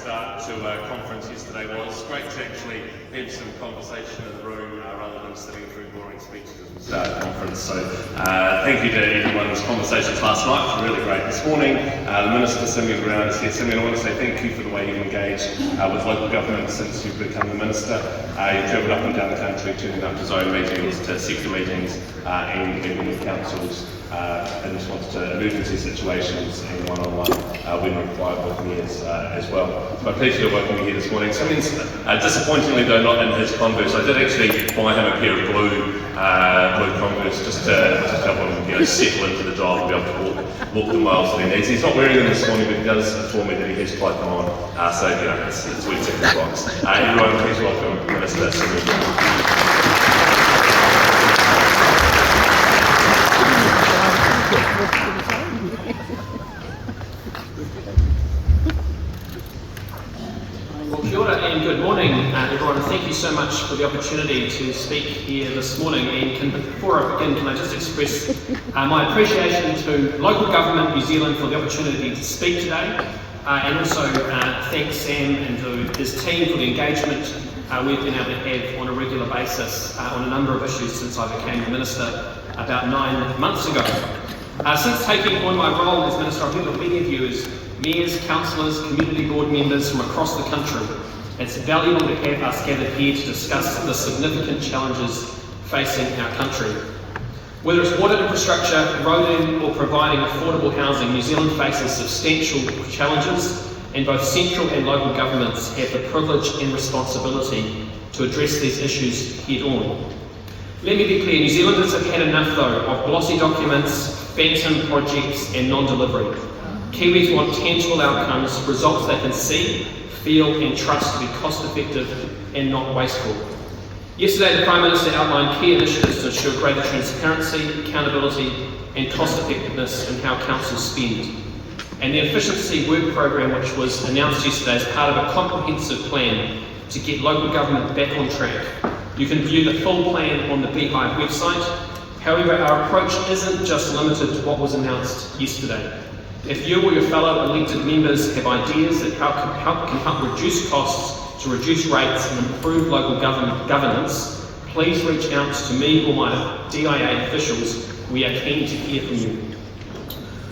start to our conference yesterday was. Great to actually have some conversation in the room rather than sitting through boring speeches as we start the conference. So thank you to everyone whose conversations last night were really great. This morning, the Minister Simeon around is here. Simeon, I want to say thank you for the way you've engaged with local government since you've become the Minister. You've travelled up and down the country, turning up to zone meetings, to sector meetings, and meeting with councils in response to emergency situations and one-on-one when required with mayors as well. My pleasure to welcome you here this morning. Simeon's disappointingly though not in his Converse. I did actually buy him a pair of blue Converse just to help him settle into the job and be able to walk the miles that he needs. He's not wearing them this morning, but he does inform me that he has tried them on. So it's we tick the box. Everyone, please welcome Minister Simeon. Well, kia ora and good morning, everyone. Thank you so much for the opportunity to speak here this morning. And before I begin, can I just express my appreciation to local government New Zealand for the opportunity to speak today, and also thank Sam and to his team for the engagement we've been able to have on a regular basis on a number of issues since I became the Minister about 9 months ago. Since taking on my role as Minister, I've met with many of you as mayors, councillors, community board members from across the country. It's valuable to have us gathered here to discuss the significant challenges facing our country. Whether it's water infrastructure, roading or providing affordable housing, New Zealand faces substantial challenges, and both central and local governments have the privilege and responsibility to address these issues head on. Let me be clear, New Zealanders have had enough though of glossy documents, phantom projects and non-delivery. Kiwis want tangible outcomes, results they can see, feel and trust to be cost effective and not wasteful. Yesterday the Prime Minister outlined key initiatives to ensure greater transparency, accountability and cost effectiveness in how councils spend. And the efficiency work programme, which was announced yesterday as part of a comprehensive plan to get local government back on track. You can view the full plan on the Beehive website. However, our approach isn't just limited to what was announced yesterday. If you or your fellow elected members have ideas that can help reduce costs, to reduce rates and improve local governance, please reach out to me or my DIA officials. We are keen to hear from you.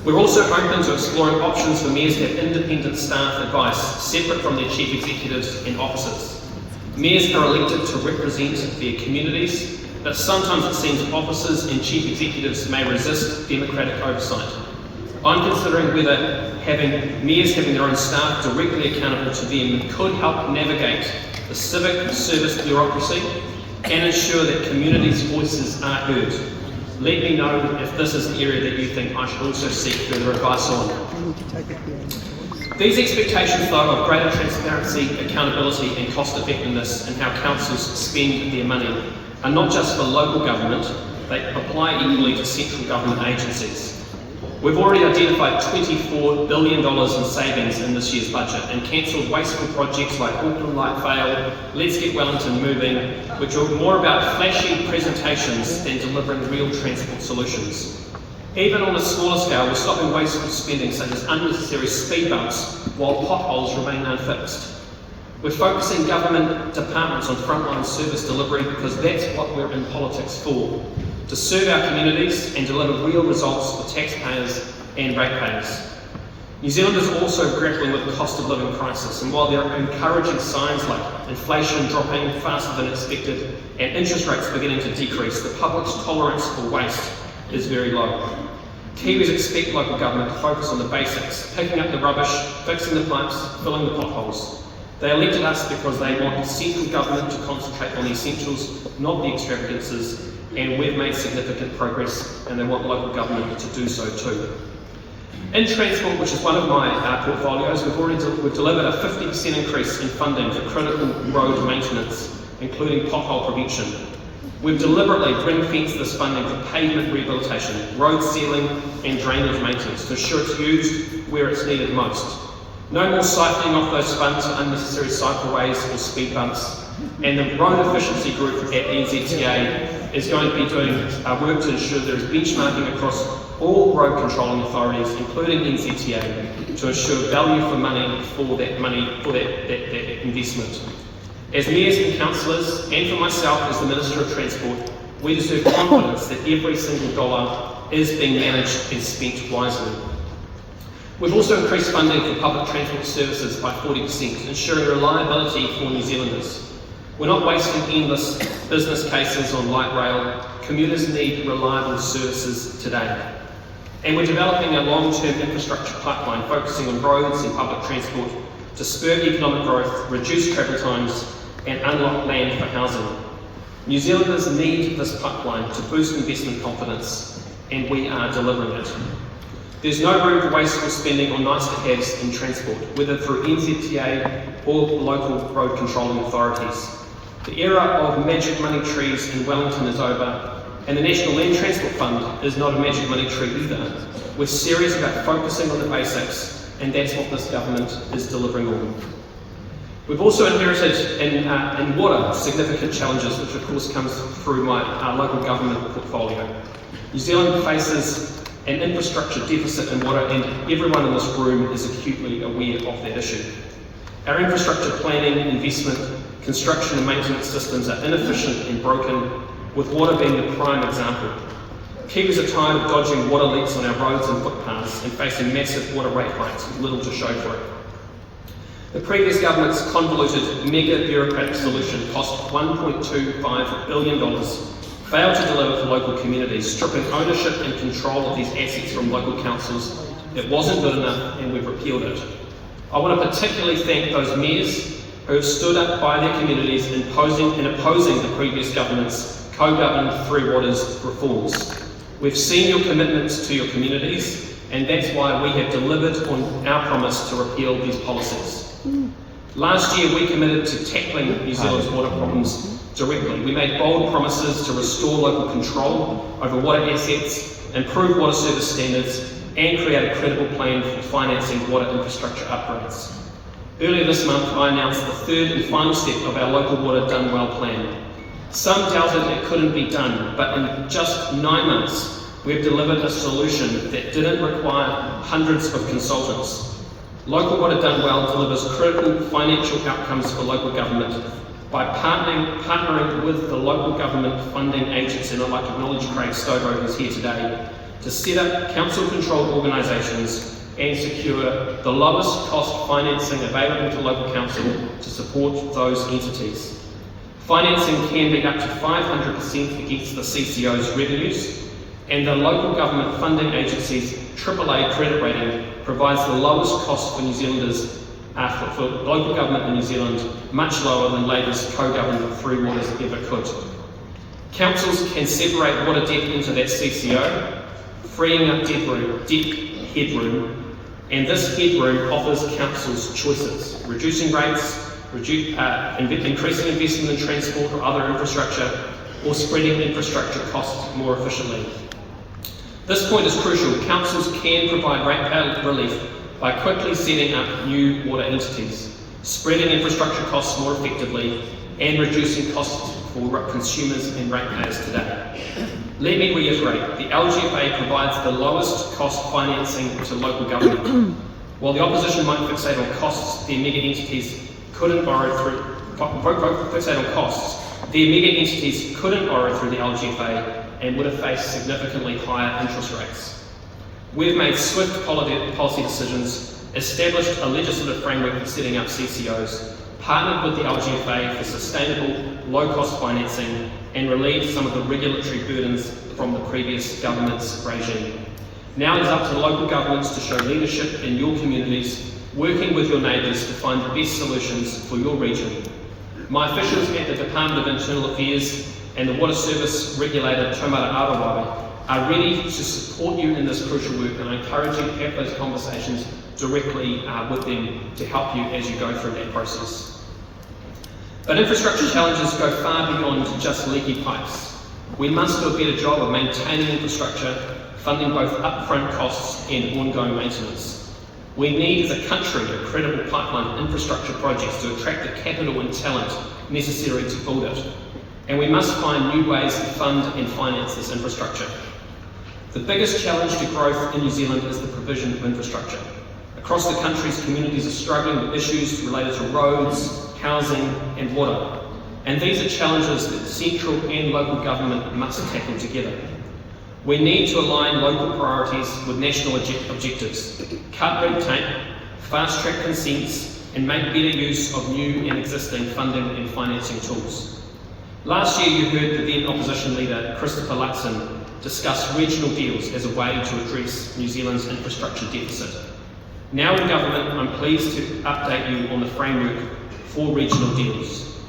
We're also open to exploring options for mayors to have independent staff advice separate from their chief executives and officers. Mayors are elected to represent their communities, but sometimes it seems officers and chief executives may resist democratic oversight. I'm considering whether mayors having their own staff directly accountable to them could help navigate the civic service bureaucracy and ensure that communities' voices are heard. Let me know if this is the area that you think I should also seek further advice on. These expectations though of greater transparency, accountability and cost effectiveness in how councils spend their money are not just for local government, they apply equally to central government agencies. We've already identified $24 billion in savings in this year's budget and cancelled wasteful projects like Auckland Light Vale, Let's Get Wellington Moving, which are more about flashy presentations than delivering real transport solutions. Even on a smaller scale, we're stopping wasteful spending such as unnecessary speed bumps while potholes remain unfixed. We're focusing government departments on frontline service delivery because that's what we're in politics for. To serve our communities and deliver real results for taxpayers and ratepayers. New Zealand is also grappling with the cost of living crisis, and while there are encouraging signs like inflation dropping faster than expected and interest rates beginning to decrease, the public's tolerance for waste is very low. Kiwis expect local government to focus on the basics, picking up the rubbish, fixing the pipes, filling the potholes. They elected us because they want central government to concentrate on the essentials, not the extravagances, and we've made significant progress and they want local government to do so too. In transport, which is one of my portfolios, we've delivered a 50% increase in funding for critical road maintenance, including pothole prevention. We've deliberately ring-fenced this funding for pavement rehabilitation, road sealing and drainage maintenance to ensure it's used where it's needed most. No more siphoning off those funds for unnecessary cycleways or speed bumps. And the Road Efficiency Group at NZTA is going to be doing work to ensure there is benchmarking across all road controlling authorities, including NZTA, to ensure value for that investment. As mayors and councillors, and for myself as the Minister of Transport, we deserve confidence that every single dollar is being managed and spent wisely. We've also increased funding for public transport services by 40%, ensuring reliability for New Zealanders. We're not wasting endless business cases on light rail. Commuters need reliable services today. And we're developing a long-term infrastructure pipeline focusing on roads and public transport to spur economic growth, reduce travel times, and unlock land for housing. New Zealanders need this pipeline to boost investment confidence, and we are delivering it. There's no room for wasteful spending on nice-to-haves in transport, whether through NZTA or local road controlling authorities. The era of magic money trees in Wellington is over, and the National Land Transport Fund is not a magic money tree either. We're serious about focusing on the basics, and that's what this government is delivering on. We've also inherited in water significant challenges, which of course comes through my local government portfolio. New Zealand faces an infrastructure deficit in water, and everyone in this room is acutely aware of that issue. Our infrastructure planning, investment, construction and maintenance systems are inefficient and broken, with water being the prime example. Kiwis are tired of dodging water leaks on our roads and footpaths and facing massive water rate hikes with little to show for it. The previous government's convoluted mega bureaucratic solution cost $1.25 billion, failed to deliver for local communities, stripping ownership and control of these assets from local councils. It wasn't good enough, and we've repealed it. I want to particularly thank those mayors who have stood up by their communities in opposing the previous government's co-governed Three Waters reforms. We've seen your commitments to your communities, and that's why we have delivered on our promise to repeal these policies. Last year, we committed to tackling New Zealand's water problems directly. We made bold promises to restore local control over water assets, improve water service standards, and create a credible plan for financing water infrastructure upgrades. Earlier this month, I announced the third and final step of our local water done well plan. Some doubted it couldn't be done, but in just 9 months, we've delivered a solution that didn't require hundreds of consultants. Local Water Done Well delivers critical financial outcomes for local government by partnering with the local government funding agency, and I'd like to acknowledge Craig Stobo, who's here today, to set up council-controlled organisations and secure the lowest cost financing available to local council to support those entities. Financing can be up to 500% against the CCO's revenues, and the local government funding agency's AAA credit rating provides the lowest cost for New Zealanders, for local government in New Zealand, much lower than Labour's co-government Three Waters ever could. Councils can separate water debt into that CCO, freeing up debt headroom, and this headroom offers councils choices: reducing rates, increasing investment in transport or other infrastructure, or spreading infrastructure costs more efficiently. This point is crucial. Councils can provide ratepayer relief by quickly setting up new water entities, spreading infrastructure costs more effectively, and reducing costs for consumers and ratepayers today. Let me reiterate, the LGFA provides the lowest cost financing to local government. While the opposition might fixate on costs, their mega entities couldn't borrow through the LGFA and would have faced significantly higher interest rates. We've made swift policy decisions, established a legislative framework for setting up CCOs, partnered with the LGFA for sustainable, low-cost financing, and relieved some of the regulatory burdens from the previous government's regime. Now it is up to local governments to show leadership in your communities, working with your neighbours to find the best solutions for your region. My officials at the Department of Internal Affairs and the Water Service Regulator, Taumata Arawai, are ready to support you in this crucial work, and I encourage you to have those conversations directly with them to help you as you go through that process. But infrastructure challenges go far beyond just leaky pipes. We must do a better job of maintaining infrastructure, funding both upfront costs and ongoing maintenance. We need as a country a credible pipeline of infrastructure projects to attract the capital and talent necessary to build it. And we must find new ways to fund and finance this infrastructure. The biggest challenge to growth in New Zealand is the provision of infrastructure. Across the country's communities are struggling with issues related to roads, housing and water. And these are challenges that central and local government must tackle together. We need to align local priorities with national objectives, cut red tape, fast-track consents, and make better use of new and existing funding and financing tools. Last year you heard the then opposition leader, Christopher Luxon, discuss regional deals as a way to address New Zealand's infrastructure deficit. Now in government, I'm pleased to update you on the framework for regional deals.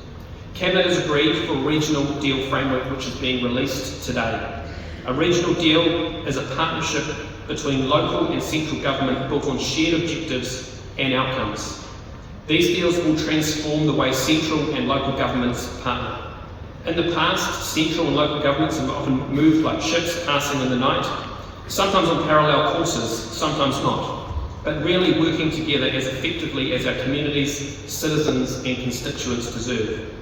Cabinet has agreed for a regional deal framework which is being released today. A regional deal is a partnership between local and central government built on shared objectives and outcomes. These deals will transform the way central and local governments partner. In the past, central and local governments have often moved like ships passing in the night, sometimes on parallel courses, sometimes not, but really working together as effectively as our communities, citizens and constituents deserve.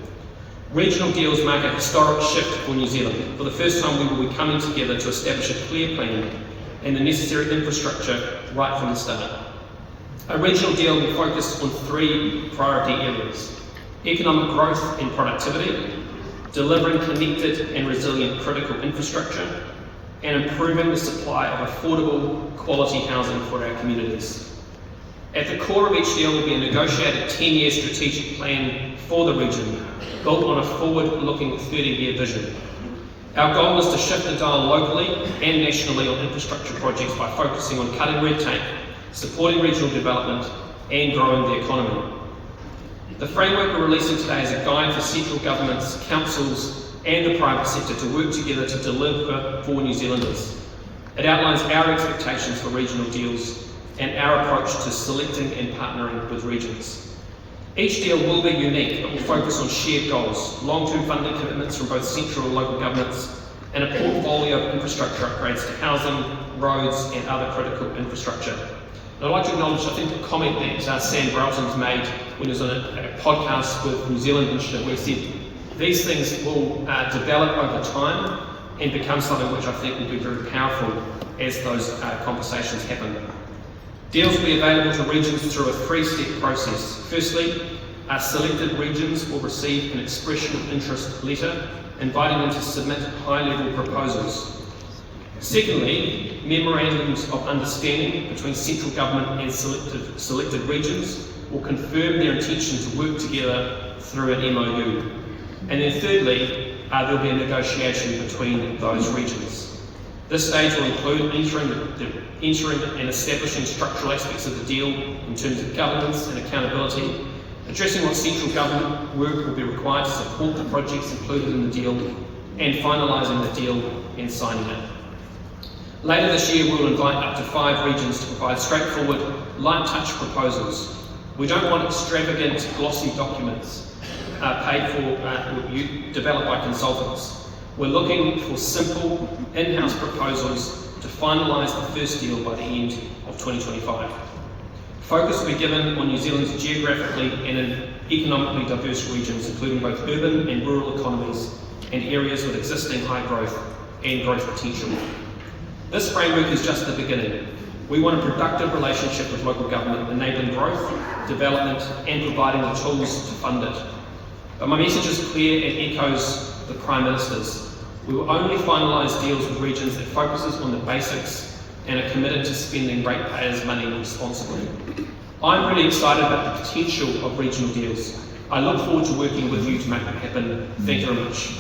Regional deals mark a historic shift for New Zealand. For the first time, we will be coming together to establish a clear plan and the necessary infrastructure right from the start. A regional deal will focus on three priority areas: economic growth and productivity, delivering connected and resilient critical infrastructure, and improving the supply of affordable, quality housing for our communities. At the core of each deal will be a negotiated 10-year strategic plan for the region, built on a forward-looking 30-year vision. Our goal is to shift the dial locally and nationally on infrastructure projects by focusing on cutting red tape, supporting regional development, and growing the economy. The framework we're releasing today is a guide for central governments, councils, and the private sector to work together to deliver for New Zealanders. It outlines our expectations for regional deals and our approach to selecting and partnering with regions. Each deal will be unique, but will focus on shared goals, long-term funding commitments from both central and local governments, and a portfolio of infrastructure upgrades to housing, roads, and other critical infrastructure. And I'd like to acknowledge, I think, the comment that Sam Brelton's made when he was on a podcast with New Zealand Initiative, where he said these things will develop over time and become something which I think will be very powerful as those conversations happen. Deals will be available to regions through a three-step process. Firstly, our selected regions will receive an expression of interest letter inviting them to submit high-level proposals. Secondly, memorandums of understanding between central government and selected regions will confirm their intention to work together through an MOU. And then thirdly, there will be a negotiation between those regions. This stage will include entering and establishing structural aspects of the deal in terms of governance and accountability, addressing what central government work will be required to support the projects included in the deal, and finalising the deal and signing it. Later this year, we will invite up to 5 regions to provide straightforward, light-touch proposals. We don't want extravagant, glossy documents paid for, developed by consultants. We're looking for simple, in-house proposals to finalise the first deal by the end of 2025. Focus will be given on New Zealand's geographically and economically diverse regions, including both urban and rural economies, and areas with existing high growth and growth potential. This framework is just the beginning. We want a productive relationship with local government, enabling growth, development, and providing the tools to fund it. But my message is clear and echoes the Prime Minister's. We will only finalise deals with regions that focuses on the basics and are committed to spending ratepayers' money responsibly. I'm really excited about the potential of regional deals. I look forward to working with you to make them happen. Thank you very much.